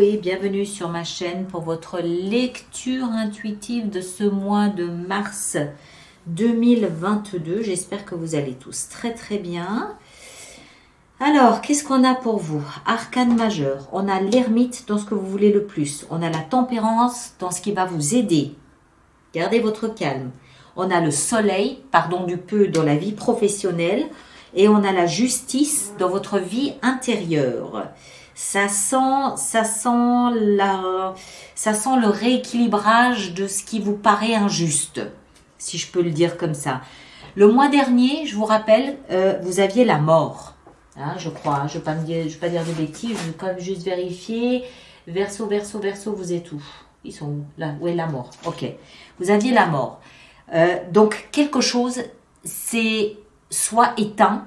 et bienvenue sur ma chaîne pour votre lecture intuitive de ce mois de mars 2022. J'espère que vous allez tous très très bien. Alors, qu'est-ce qu'on a pour vous? Arcane majeur, on a l'ermite dans ce que vous voulez le plus. On a la tempérance dans ce qui va vous aider. Gardez votre calme. On a le soleil, pardon du peu, dans la vie professionnelle. Et on a la justice dans votre vie intérieure. Ça sent le rééquilibrage de ce qui vous paraît injuste, si je peux le dire comme ça. Le mois dernier, je vous rappelle, vous aviez la mort, hein, je crois. Je ne vais pas dire de bêtises, je vais quand même juste vérifier. Verseau, vous êtes où? Ils sont où? Là, oui, la mort. Ok. Vous aviez la mort. Donc, quelque chose, c'est soit éteint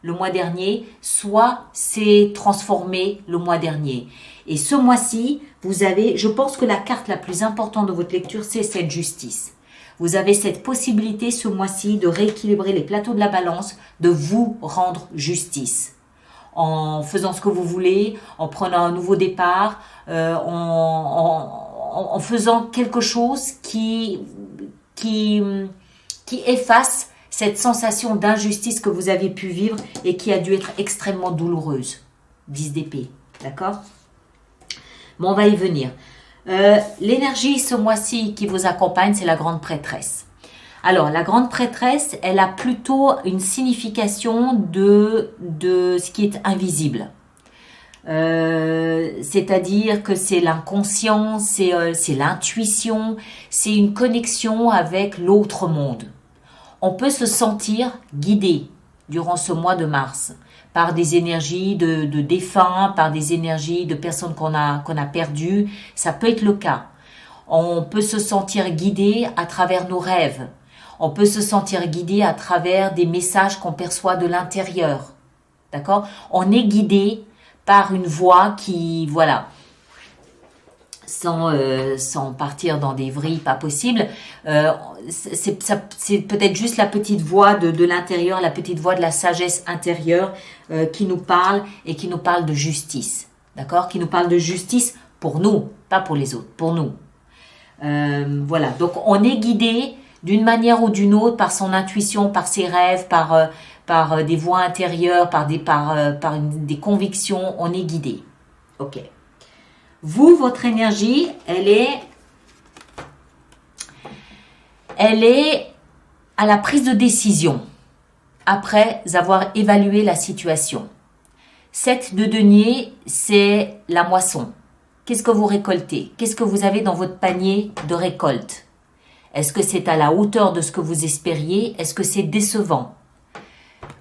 le mois dernier, soit c'est transformé le mois dernier. Et ce mois-ci, vous avez, je pense que la carte la plus importante de votre lecture, c'est cette justice. Vous avez cette possibilité ce mois-ci de rééquilibrer les plateaux de la balance, de vous rendre justice. En faisant ce que vous voulez, en prenant un nouveau départ, en faisant quelque chose qui efface cette sensation d'injustice que vous avez pu vivre et qui a dû être extrêmement douloureuse. 10 d'épée, d'accord? Bon, on va y venir. L'énergie ce mois-ci qui vous accompagne, c'est la grande prêtresse. Alors, la grande prêtresse, elle a plutôt une signification de ce qui est invisible. C'est-à-dire que c'est l'inconscient, c'est l'intuition, c'est une connexion avec l'autre monde. On peut se sentir guidé durant ce mois de mars par des énergies de défunts, par des énergies de personnes qu'on a perdues. Ça peut être le cas. On peut se sentir guidé à travers nos rêves. On peut se sentir guidé à travers des messages qu'on perçoit de l'intérieur. D'accord? On est guidé par une voix qui, voilà, sans partir dans des vrilles pas possibles, c'est peut-être juste la petite voix de l'intérieur, la petite voix de la sagesse intérieure qui nous parle et qui nous parle de justice, d'accord? Qui nous parle de justice pour nous, pas pour les autres, pour nous. Voilà, donc on est guidé d'une manière ou d'une autre par son intuition, par ses rêves, par des voix intérieures, par des convictions, on est guidé. Ok. Vous, votre énergie, elle est à la prise de décision après avoir évalué la situation. 7 de denier, c'est la moisson. Qu'est-ce que vous récoltez? Qu'est-ce que vous avez dans votre panier de récolte? Est-ce que c'est à la hauteur de ce que vous espériez? Est-ce que c'est décevant?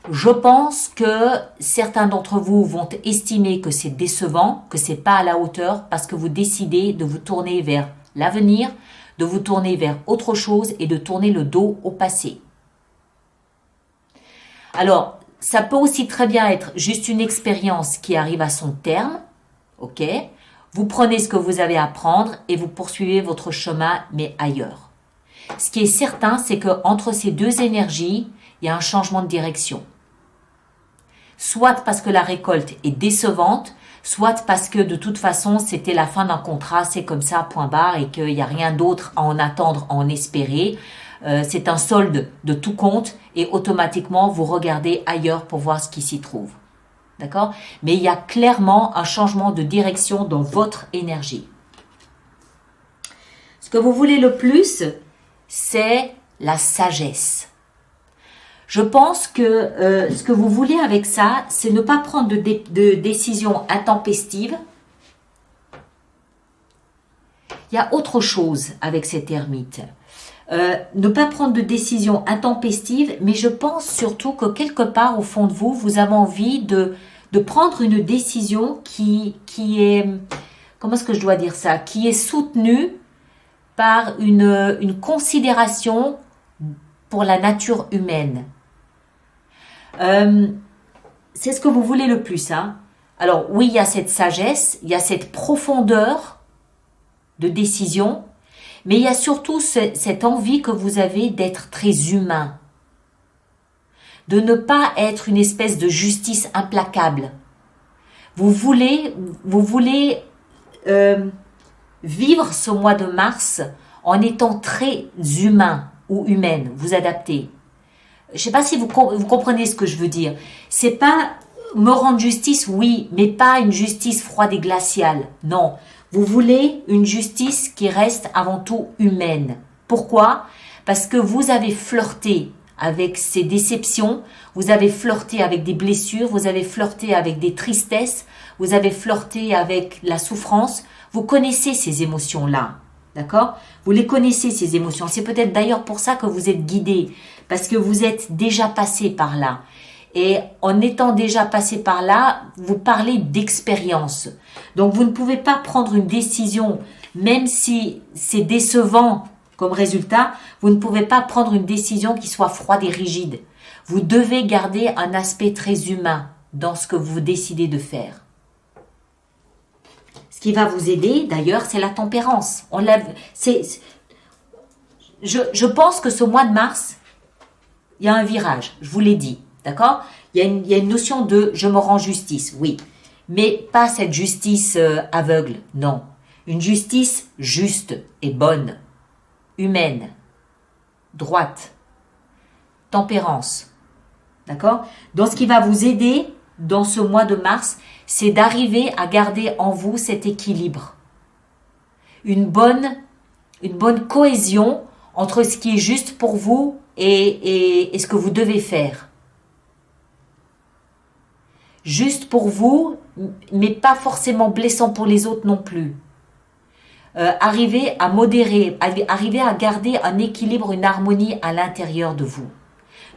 Je pense que certains d'entre vous vont estimer que c'est décevant, que c'est pas à la hauteur parce que vous décidez de vous tourner vers l'avenir, de vous tourner vers autre chose et de tourner le dos au passé. Alors, ça peut aussi très bien être juste une expérience qui arrive à son terme, ok? Vous prenez ce que vous avez à prendre et vous poursuivez votre chemin, mais ailleurs. Ce qui est certain, c'est que entre ces deux énergies, il y a un changement de direction. Soit parce que la récolte est décevante, soit parce que de toute façon c'était la fin d'un contrat, c'est comme ça, point barre, et qu'il n'y a rien d'autre à en attendre, à en espérer. C'est un solde de tout compte et automatiquement vous regardez ailleurs pour voir ce qui s'y trouve. D'accord? Mais il y a clairement un changement de direction dans votre énergie. Ce que vous voulez le plus, c'est la sagesse. Je pense que ce que vous voulez avec ça, c'est ne pas prendre de décisions intempestives. Il y a autre chose avec cet ermite. Ne pas prendre de décisions intempestives, mais je pense surtout que quelque part au fond de vous, vous avez envie de prendre une décision qui est, comment est-ce que je dois dire ça, qui est soutenue par une considération pour la nature humaine. C'est ce que vous voulez le plus, hein? Alors oui, il y a cette sagesse, il y a cette profondeur de décision, mais il y a surtout cette envie que vous avez d'être très humain, de ne pas être une espèce de justice implacable. Vous voulez vivre ce mois de mars en étant très humain ou humaine, vous adapter. Je ne sais pas si vous comprenez ce que je veux dire. C'est pas me rendre justice, oui, mais pas une justice froide et glaciale. Non, vous voulez une justice qui reste avant tout humaine. Pourquoi? Parce que vous avez flirté avec ces déceptions, vous avez flirté avec des blessures, vous avez flirté avec des tristesses, vous avez flirté avec la souffrance. Vous connaissez ces émotions-là, d'accord? Vous les connaissez, ces émotions. C'est peut-être d'ailleurs pour ça que vous êtes guidé, parce que vous êtes déjà passé par là. Et en étant déjà passé par là, vous parlez d'expérience. Donc vous ne pouvez pas prendre une décision, même si c'est décevant comme résultat, vous ne pouvez pas prendre une décision qui soit froide et rigide. Vous devez garder un aspect très humain dans ce que vous décidez de faire. Ce qui va vous aider, d'ailleurs, c'est la tempérance. Je pense que ce mois de mars, il y a un virage, je vous l'ai dit, d'accord? Il y a une notion de « je me rends justice », oui. Mais pas cette justice aveugle, non. Une justice juste et bonne, humaine, droite, tempérance, d'accord? Donc, ce qui va vous aider dans ce mois de mars, c'est d'arriver à garder en vous cet équilibre. Une bonne cohésion entre ce qui est juste pour vous et ce que vous devez faire. Juste pour vous, mais pas forcément blessant pour les autres non plus. Arriver à modérer, arriver à garder un équilibre, une harmonie à l'intérieur de vous.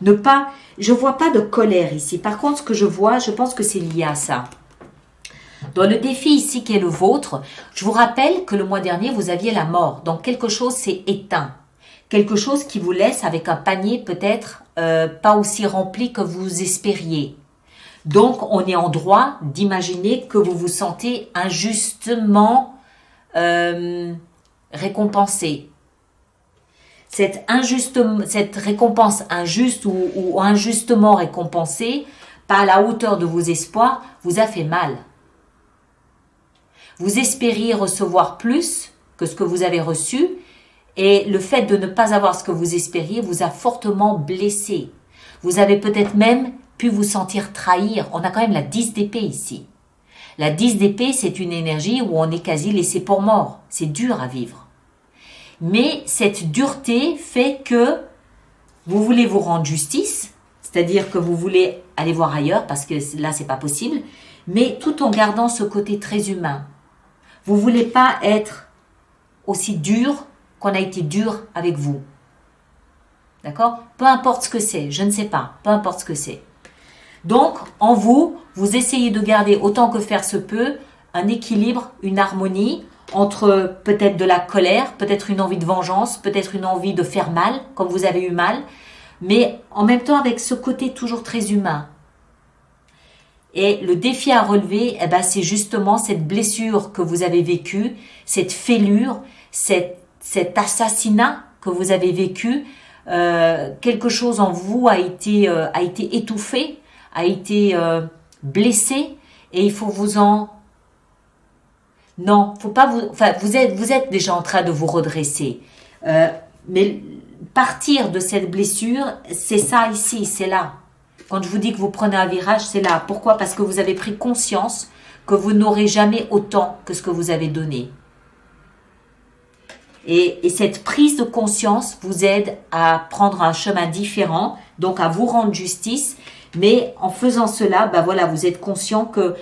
Je vois pas de colère ici. Par contre, ce que je vois, je pense que c'est lié à ça. Dans le défi ici qui est le vôtre, je vous rappelle que le mois dernier, vous aviez la mort. Donc, quelque chose s'est éteint. Quelque chose qui vous laisse avec un panier peut-être pas aussi rempli que vous espériez. Donc, on est en droit d'imaginer que vous vous sentez injustement récompensé. Cette récompense injuste ou injustement récompensée, pas à la hauteur de vos espoirs, vous a fait mal. Vous espériez recevoir plus que ce que vous avez reçu et le fait de ne pas avoir ce que vous espériez vous a fortement blessé. Vous avez peut-être même pu vous sentir trahir. On a quand même la 10 d'épée ici. La 10 d'épée, c'est une énergie où on est quasi laissé pour mort. C'est dur à vivre. Mais cette dureté fait que vous voulez vous rendre justice, c'est-à-dire que vous voulez aller voir ailleurs parce que là, c'est pas possible, mais tout en gardant ce côté très humain. Vous voulez pas être aussi dur qu'on a été dur avec vous. D'accord? Peu importe ce que c'est, je ne sais pas, peu importe ce que c'est. Donc, en vous, vous essayez de garder autant que faire se peut un équilibre, une harmonie entre peut-être de la colère, peut-être une envie de vengeance, peut-être une envie de faire mal, comme vous avez eu mal, mais en même temps avec ce côté toujours très humain. Et le défi à relever, c'est justement cette blessure que vous avez vécue, cette fêlure, cet assassinat que vous avez vécu. Quelque chose en vous a été étouffé, a été blessé, et il faut vous en... Non, faut pas vous... Enfin, vous êtes déjà en train de vous redresser. Mais partir de cette blessure, c'est ça ici, c'est là. Quand je vous dis que vous prenez un virage, c'est là. Pourquoi? Parce que vous avez pris conscience que vous n'aurez jamais autant que ce que vous avez donné. Et cette prise de conscience vous aide à prendre un chemin différent, donc à vous rendre justice. Mais en faisant cela, voilà, vous êtes conscient que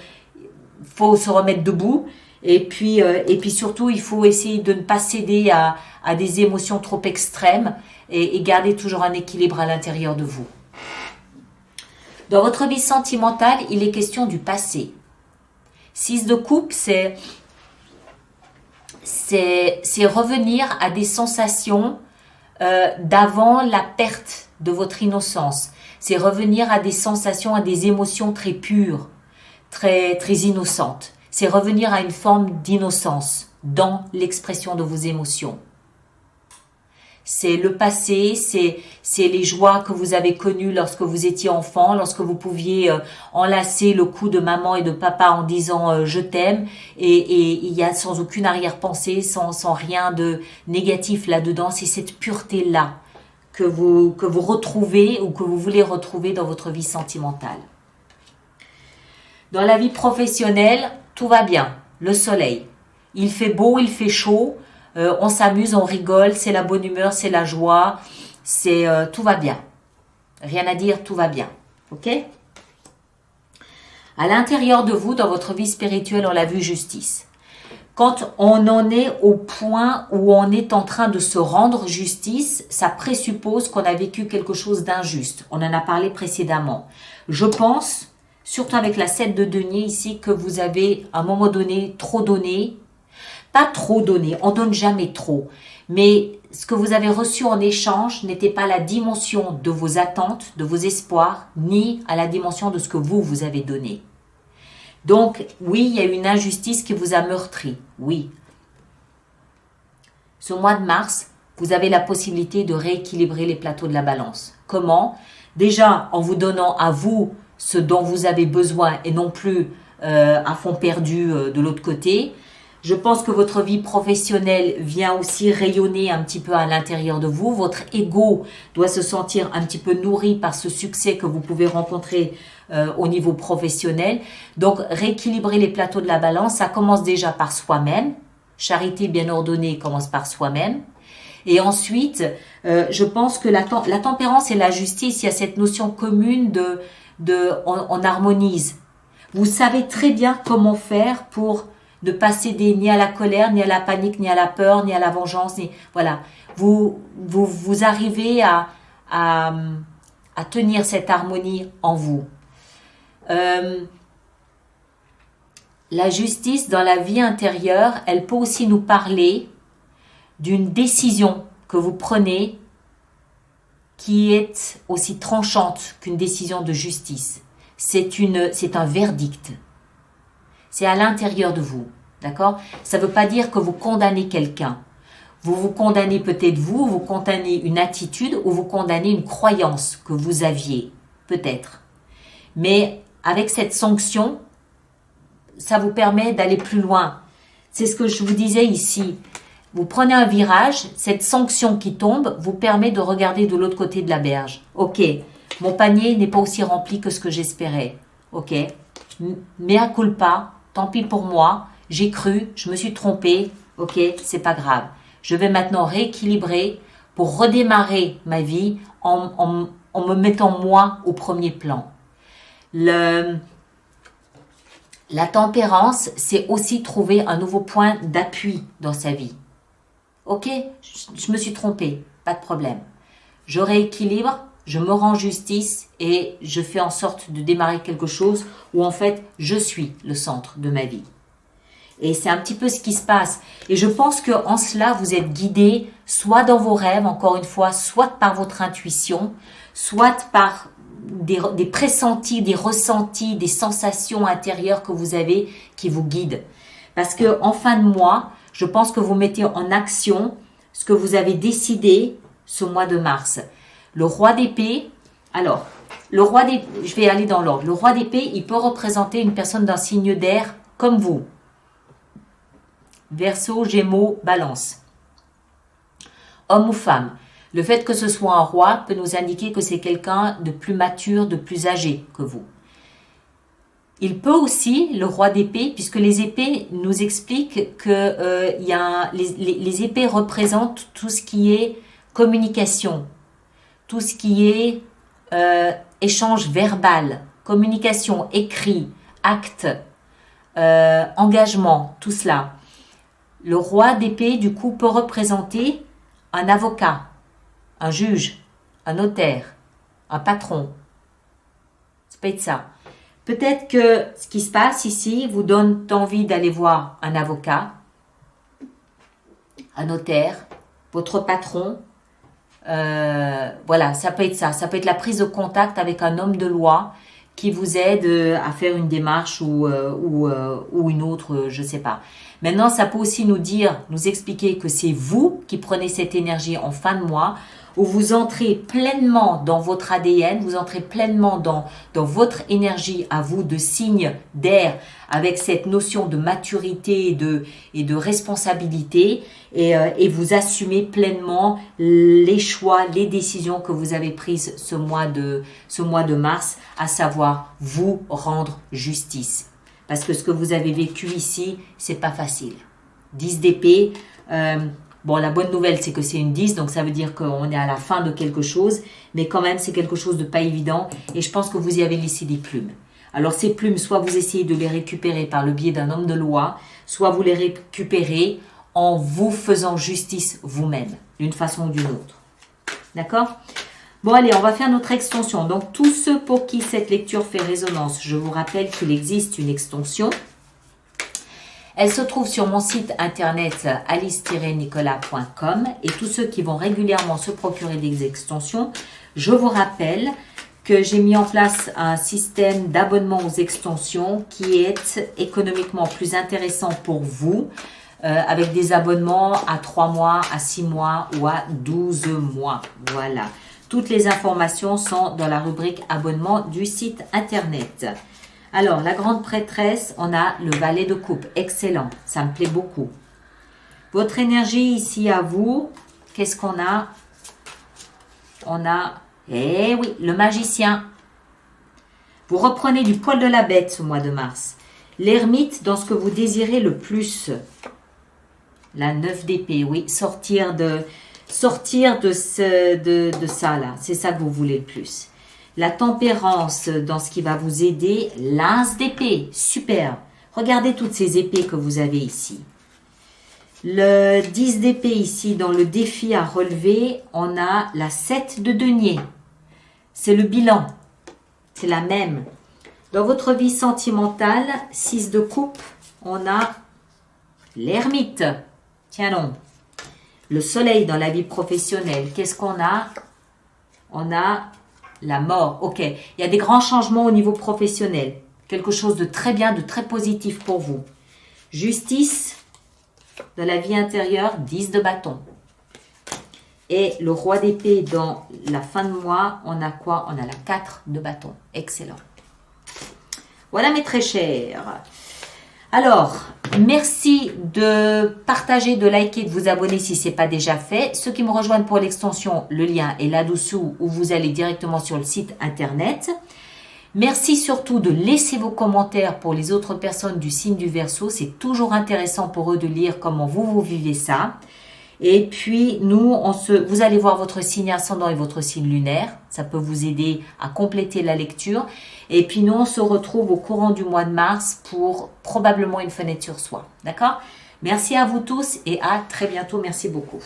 faut se remettre debout. Et puis surtout, il faut essayer de ne pas céder à des émotions trop extrêmes et garder toujours un équilibre à l'intérieur de vous. Dans votre vie sentimentale, il est question du passé. 6 de coupe, c'est revenir à des sensations d'avant la perte de votre innocence. C'est revenir à des sensations, à des émotions très pures, très, très innocentes. C'est revenir à une forme d'innocence dans l'expression de vos émotions. c'est le passé, c'est les joies que vous avez connues lorsque vous étiez enfant, lorsque vous pouviez enlacer le cou de maman et de papa en disant je t'aime, et il y a sans aucune arrière-pensée, sans rien de négatif là-dedans. C'est cette pureté-là que vous retrouvez ou que vous voulez retrouver dans votre vie sentimentale. Dans la vie professionnelle, tout va bien. Le soleil. Il fait beau, il fait chaud. On s'amuse, on rigole. C'est la bonne humeur, c'est la joie. Tout va bien. Rien à dire, tout va bien. Ok? À l'intérieur de vous, dans votre vie spirituelle, on l'a vu, justice. Quand on en est au point où on est en train de se rendre justice, ça présuppose qu'on a vécu quelque chose d'injuste. On en a parlé précédemment. Je pense, surtout avec la 7 de denier ici, que vous avez à un moment donné trop donné. Pas trop donné, on donne jamais trop. Mais ce que vous avez reçu en échange n'était pas la dimension de vos attentes, de vos espoirs, ni à la dimension de ce que vous avez donné. Donc, oui, il y a une injustice qui vous a meurtri, oui. Ce mois de mars, vous avez la possibilité de rééquilibrer les plateaux de la balance. Comment? Déjà, en vous donnant à vous ce dont vous avez besoin et non plus à fond perdu de l'autre côté. Je pense que votre vie professionnelle vient aussi rayonner un petit peu à l'intérieur de vous. Votre ego doit se sentir un petit peu nourri par ce succès que vous pouvez rencontrer au niveau professionnel. Donc, rééquilibrer les plateaux de la balance, ça commence déjà par soi-même. Charité bien ordonnée commence par soi-même. Et ensuite, je pense que la tempérance et la justice, il y a cette notion commune on harmonise. Vous savez très bien comment faire pour ne pas céder ni à la colère, ni à la panique, ni à la peur, ni à la vengeance. Voilà. Vous arrivez à tenir cette harmonie en vous. La justice dans la vie intérieure, elle peut aussi nous parler d'une décision que vous prenez qui est aussi tranchante qu'une décision de justice. C'est un verdict. C'est à l'intérieur de vous, d'accord? Ça ne veut pas dire que vous condamnez quelqu'un. Vous condamnez peut-être vous condamnez une attitude ou vous condamnez une croyance que vous aviez, peut-être. Mais avec cette sanction, ça vous permet d'aller plus loin. C'est ce que je vous disais ici. Vous prenez un virage, cette sanction qui tombe vous permet de regarder de l'autre côté de la berge. Ok, mon panier n'est pas aussi rempli que ce que j'espérais. Ok, mea culpa, tant pis pour moi, j'ai cru, je me suis trompée. Ok, c'est pas grave. Je vais maintenant rééquilibrer pour redémarrer ma vie en me mettant moi au premier plan. La tempérance, c'est aussi trouver un nouveau point d'appui dans sa vie. Ok, je me suis trompée, pas de problème. Je rééquilibre, je me rends justice et je fais en sorte de démarrer quelque chose où en fait je suis le centre de ma vie. Et c'est un petit peu ce qui se passe. Et je pense qu'en cela, vous êtes guidé soit dans vos rêves, encore une fois, soit par votre intuition, soit par des pressentis, des ressentis, des sensations intérieures que vous avez qui vous guident. Parce que en fin de mois, je pense que vous mettez en action ce que vous avez décidé ce mois de mars. Le roi d'épée, alors, je vais aller dans l'ordre. Le roi d'épée, il peut représenter une personne d'un signe d'air comme vous. Verseau, Gémeaux, Balance. Homme ou femme. Le fait que ce soit un roi peut nous indiquer que c'est quelqu'un de plus mature, de plus âgé que vous. Il peut aussi, le roi d'épée, puisque les épées nous expliquent que les épées représentent tout ce qui est communication, tout ce qui est échange verbal, communication, écrit, acte, engagement, tout cela. Le roi d'épée, du coup, peut représenter un avocat, un juge, un notaire, un patron. Ça peut être ça. Peut-être que ce qui se passe ici vous donne envie d'aller voir un avocat, un notaire, votre patron. Voilà, ça peut être ça. Ça peut être la prise de contact avec un homme de loi qui vous aide à faire une démarche ou une autre, je ne sais pas. Maintenant, ça peut aussi nous expliquer que c'est vous qui prenez cette énergie en fin de mois, où vous entrez pleinement dans votre ADN, vous entrez pleinement dans votre énergie à vous de signe d'air, avec cette notion de maturité et de responsabilité, et vous assumez pleinement les choix, les décisions que vous avez prises ce mois de mars, à savoir vous rendre justice. Parce que ce que vous avez vécu ici, c'est pas facile. 10 d'épée, bon, la bonne nouvelle, c'est que c'est une 10, donc ça veut dire qu'on est à la fin de quelque chose, mais quand même, c'est quelque chose de pas évident, et je pense que vous y avez laissé des plumes. Alors, ces plumes, soit vous essayez de les récupérer par le biais d'un homme de loi, soit vous les récupérez en vous faisant justice vous-même, d'une façon ou d'une autre. D'accord ? Bon, allez, on va faire notre extension. Donc, tous ceux pour qui cette lecture fait résonance, je vous rappelle qu'il existe une extension. Elle se trouve sur mon site internet alice-nicolas.com, et tous ceux qui vont régulièrement se procurer des extensions, je vous rappelle que j'ai mis en place un système d'abonnement aux extensions qui est économiquement plus intéressant pour vous, avec des abonnements à 3 mois, à 6 mois ou à 12 mois. Voilà. Toutes les informations sont dans la rubrique abonnement du site internet. Alors, la grande prêtresse, on a le valet de coupe. Excellent, ça me plaît beaucoup. Votre énergie ici à vous, qu'est-ce qu'on a? On a, eh oui, le magicien. Vous reprenez du poil de la bête ce mois de mars. L'ermite dans ce que vous désirez le plus. La 9 d'épée, oui, sortir de ça là, c'est ça que vous voulez le plus. La tempérance dans ce qui va vous aider, l'as d'épée, super. Regardez toutes ces épées que vous avez ici. Le 10 d'épée ici, dans le défi à relever, on a la 7 de denier. C'est le bilan, c'est la même. Dans votre vie sentimentale, 6 de coupe, on a l'ermite. Tiens donc. Le soleil dans la vie professionnelle, qu'est-ce qu'on a? On a la mort. Ok, il y a des grands changements au niveau professionnel. Quelque chose de très bien, de très positif pour vous. Justice dans la vie intérieure, 10 de bâton. Et le roi d'épée dans la fin de mois, on a quoi? On a la 4 de bâton. Excellent. Voilà mes très chers. Alors, merci de partager, de liker, de vous abonner si ce n'est pas déjà fait. Ceux qui me rejoignent pour l'extension, le lien est là-dessous où vous allez directement sur le site internet. Merci surtout de laisser vos commentaires pour les autres personnes du signe du Verseau. C'est toujours intéressant pour eux de lire comment vous vivez ça. Et puis, vous allez voir votre signe ascendant et votre signe lunaire. Ça peut vous aider à compléter la lecture. Et puis, nous, on se retrouve au courant du mois de mars pour probablement une fenêtre sur soi. D'accord? Merci à vous tous et à très bientôt. Merci beaucoup.